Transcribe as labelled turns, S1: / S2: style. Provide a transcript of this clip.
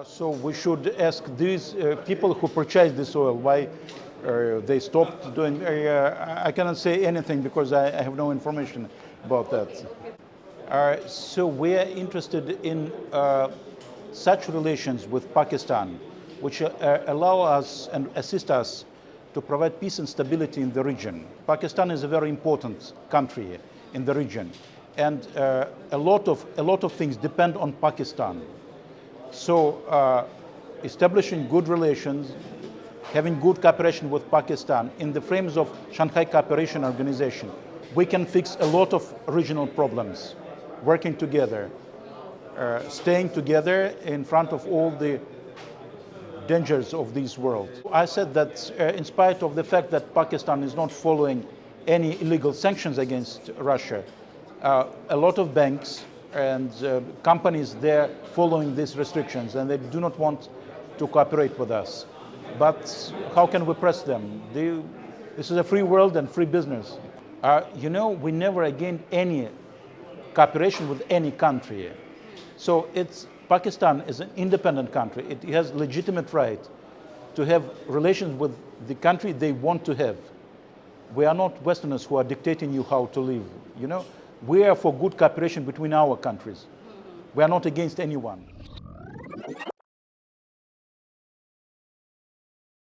S1: So we should ask these people who purchased this oil why they stopped doing. I cannot say anything because I have no information about that. So we are interested in such relations with Pakistan, which allow us and assist us to provide peace and stability in the region. Pakistan is a very important country in the region, and a lot of things depend on Pakistan. So establishing good relations, having good cooperation with Pakistan in the frames of Shanghai Cooperation Organization, we can fix a lot of regional problems, working together, staying together in front of all the dangers of this world. I said that in spite of the fact that Pakistan is not following any illegal sanctions against Russia, a lot of banks and companies there following these restrictions, and they do not want to cooperate with us. But how can we press them? This is a free world and free business. We never again any cooperation with any country. So Pakistan is an independent country. It has legitimate right to have relations with the country they want to have. We are not Westerners who are dictating you how to live. We are for good cooperation between our countries. We are not against anyone.